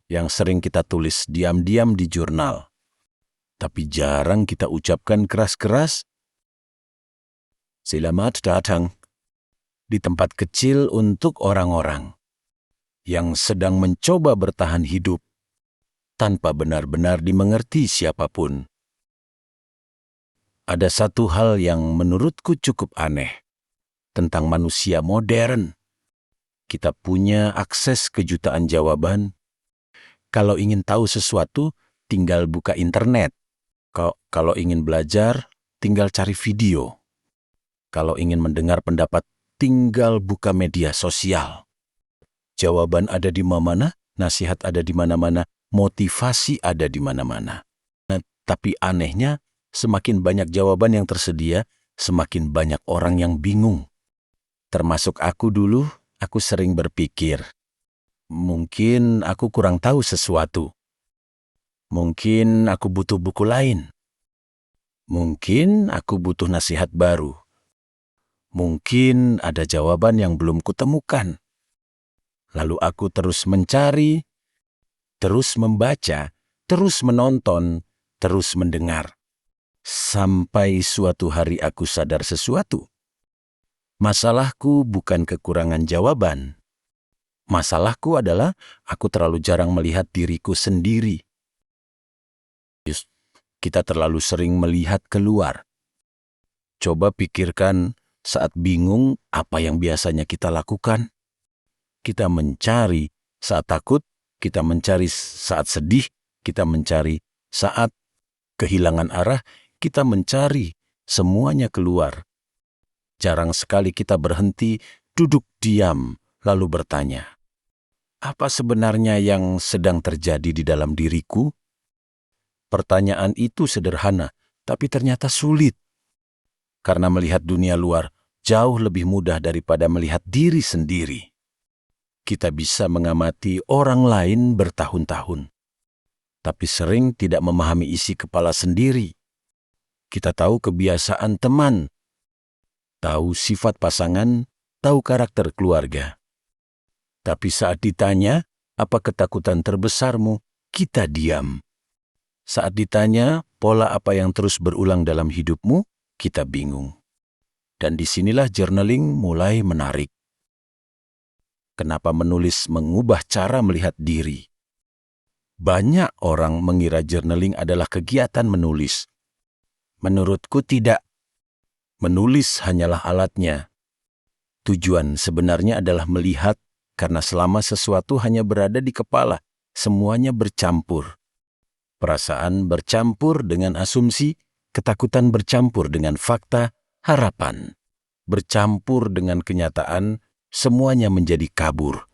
yang sering kita tulis diam-diam di jurnal, tapi jarang kita ucapkan keras-keras. Selamat datang di tempat kecil untuk orang-orang yang sedang mencoba bertahan hidup tanpa benar-benar dimengerti siapapun. Ada satu hal yang menurutku cukup aneh tentang manusia modern. Kita punya akses ke jutaan jawaban. Kalau ingin tahu sesuatu, tinggal buka internet. Kalau ingin belajar, tinggal cari video. Kalau ingin mendengar pendapat, tinggal buka media sosial. Jawaban ada di mana-mana, nasihat ada di mana-mana, motivasi ada di mana-mana. Nah, tapi anehnya, semakin banyak jawaban yang tersedia, semakin banyak orang yang bingung. Termasuk aku dulu, aku sering berpikir, mungkin aku kurang tahu sesuatu. Mungkin aku butuh buku lain. Mungkin aku butuh nasihat baru. Mungkin ada jawaban yang belum kutemukan. Lalu aku terus mencari, terus membaca, terus menonton, terus mendengar. Sampai suatu hari aku sadar sesuatu. Masalahku bukan kekurangan jawaban. Masalahku adalah aku terlalu jarang melihat diriku sendiri. Kita terlalu sering melihat keluar. Coba pikirkan saat bingung apa yang biasanya kita lakukan. Kita mencari saat takut, kita mencari saat sedih, kita mencari saat kehilangan arah, kita mencari semuanya keluar. Jarang sekali kita berhenti, duduk diam, lalu bertanya, apa sebenarnya yang sedang terjadi di dalam diriku? Pertanyaan itu sederhana, tapi ternyata sulit. Karena melihat dunia luar jauh lebih mudah daripada melihat diri sendiri. Kita bisa mengamati orang lain bertahun-tahun, tapi sering tidak memahami isi kepala sendiri. Kita tahu kebiasaan teman, tahu sifat pasangan, tahu karakter keluarga. Tapi saat ditanya, apa ketakutan terbesarmu? Kita diam. Saat ditanya, pola apa yang terus berulang dalam hidupmu? Kita bingung. Dan disinilah journaling mulai menarik. Kenapa menulis mengubah cara melihat diri? Banyak orang mengira journaling adalah kegiatan menulis. Menurutku tidak. Menulis hanyalah alatnya. Tujuan sebenarnya adalah melihat, karena selama sesuatu hanya berada di kepala, semuanya bercampur. Perasaan bercampur dengan asumsi, ketakutan bercampur dengan fakta, harapan bercampur dengan kenyataan, semuanya menjadi kabur.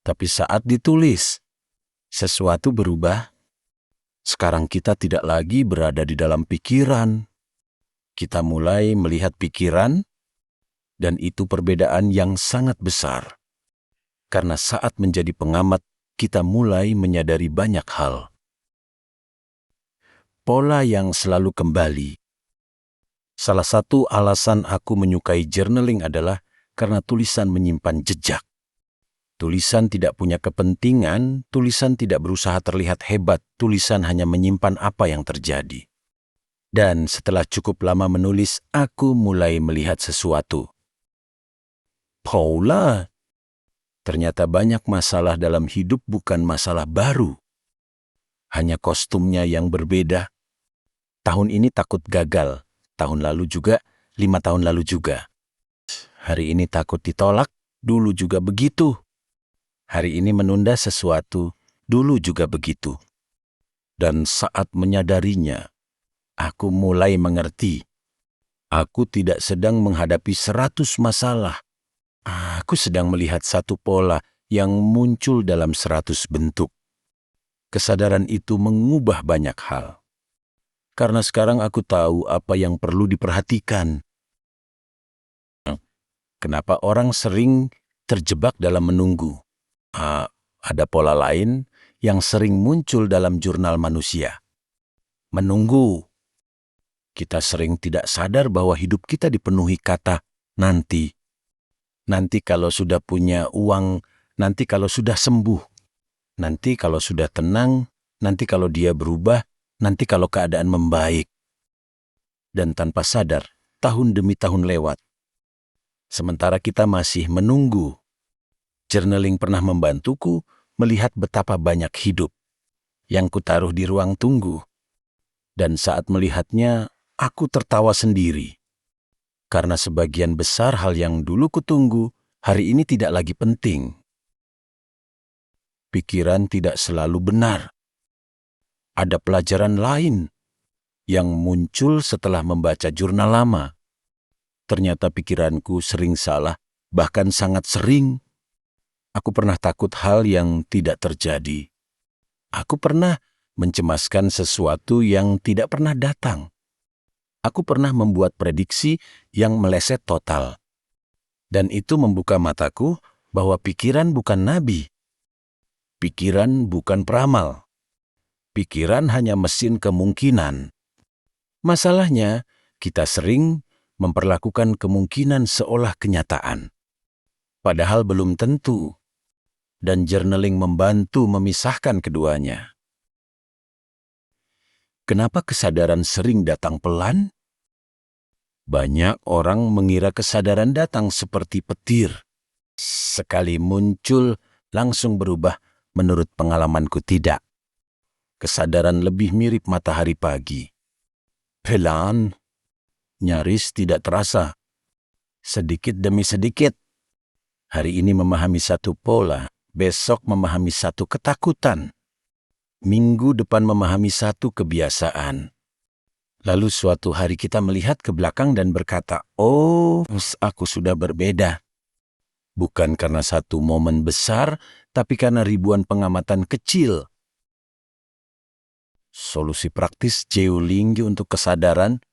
Tapi saat ditulis, sesuatu berubah. Sekarang kita tidak lagi berada di dalam pikiran. Kita mulai melihat pikiran, dan itu perbedaan yang sangat besar. Karena saat menjadi pengamat, kita mulai menyadari banyak hal. Pola yang selalu kembali. Salah satu alasan aku menyukai journaling adalah karena tulisan menyimpan jejak. Tulisan tidak punya kepentingan, tulisan tidak berusaha terlihat hebat, tulisan hanya menyimpan apa yang terjadi. Dan setelah cukup lama menulis, aku mulai melihat sesuatu. Paula, ternyata banyak masalah dalam hidup bukan masalah baru. Hanya kostumnya yang berbeda. Tahun ini takut gagal, tahun lalu juga, 5 tahun lalu juga. Hari ini takut ditolak, dulu juga begitu. Hari ini menunda sesuatu, dulu juga begitu. Dan saat menyadarinya, aku mulai mengerti. Aku tidak sedang menghadapi 100 masalah. Aku sedang melihat satu pola yang muncul dalam 100 bentuk. Kesadaran itu mengubah banyak hal. Karena sekarang aku tahu apa yang perlu diperhatikan. Kenapa orang sering terjebak dalam menunggu? Ada pola lain yang sering muncul dalam jurnal manusia. Menunggu. Kita sering tidak sadar bahwa hidup kita dipenuhi kata nanti. Nanti kalau sudah punya uang, nanti kalau sudah sembuh. nanti kalau sudah tenang, nanti kalau dia berubah, nanti kalau keadaan membaik. Dan tanpa sadar, tahun demi tahun lewat. Sementara kita masih menunggu. Journaling pernah membantuku melihat betapa banyak hidup yang kutaruh di ruang tunggu. Dan saat melihatnya, aku tertawa sendiri. Karena sebagian besar hal yang dulu kutunggu, hari ini tidak lagi penting. Pikiran tidak selalu benar. Ada pelajaran lain yang muncul setelah membaca jurnal lama. Ternyata pikiranku sering salah, bahkan sangat sering. Aku pernah takut hal yang tidak terjadi. Aku pernah mencemaskan sesuatu yang tidak pernah datang. Aku pernah membuat prediksi yang meleset total. Dan itu membuka mataku bahwa pikiran bukan nabi. Pikiran bukan peramal. Pikiran hanya mesin kemungkinan. Masalahnya, kita sering memperlakukan kemungkinan seolah kenyataan. Padahal belum tentu. Dan journaling membantu memisahkan keduanya. Kenapa kesadaran sering datang pelan? Banyak orang mengira kesadaran datang seperti petir. Sekali muncul, langsung berubah. Menurut pengalamanku tidak. Kesadaran lebih mirip matahari pagi. Pelan, nyaris tidak terasa. Sedikit demi sedikit. Hari ini memahami satu pola, besok memahami satu ketakutan. Minggu depan memahami satu kebiasaan. Lalu suatu hari kita melihat ke belakang dan berkata, "Oh, aku sudah berbeda." Bukan karena satu momen besar, tapi karena ribuan pengamatan kecil. Solusi praktis Geolinggi untuk kesadaran.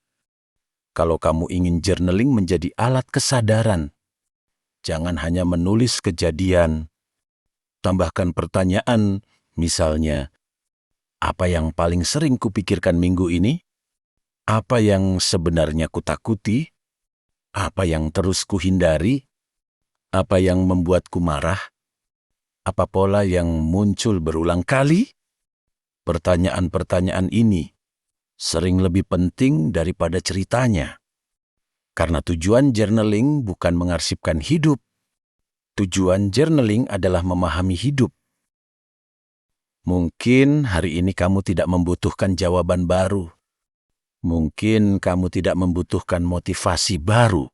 Kalau kamu ingin journaling menjadi alat kesadaran, jangan hanya menulis kejadian. Tambahkan pertanyaan, misalnya, apa yang paling sering kupikirkan minggu ini? Apa yang sebenarnya kutakuti? Apa yang terus kuhindari? Apa yang membuatku marah? Apa pola yang muncul berulang kali? Pertanyaan-pertanyaan ini sering lebih penting daripada ceritanya. Karena tujuan journaling bukan mengarsipkan hidup. Tujuan journaling adalah memahami hidup. Mungkin hari ini kamu tidak membutuhkan jawaban baru. Mungkin kamu tidak membutuhkan motivasi baru.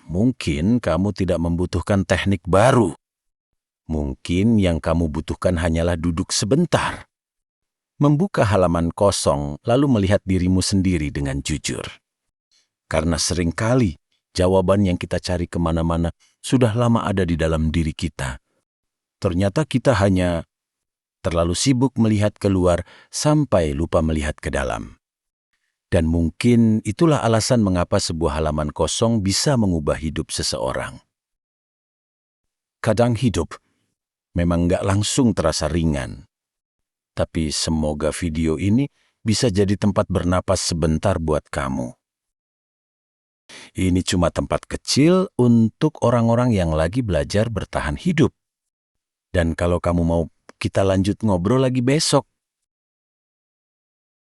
Mungkin kamu tidak membutuhkan teknik baru. Mungkin yang kamu butuhkan hanyalah duduk sebentar. Membuka halaman kosong lalu melihat dirimu sendiri dengan jujur. Karena seringkali jawaban yang kita cari kemana-mana sudah lama ada di dalam diri kita. Ternyata kita hanya terlalu sibuk melihat keluar sampai lupa melihat ke dalam. Dan mungkin itulah alasan mengapa sebuah halaman kosong bisa mengubah hidup seseorang. Kadang hidup memang nggak langsung terasa ringan. Tapi semoga video ini bisa jadi tempat bernapas sebentar buat kamu. Ini cuma tempat kecil untuk orang-orang yang lagi belajar bertahan hidup. Dan kalau kamu mau kita lanjut ngobrol lagi besok,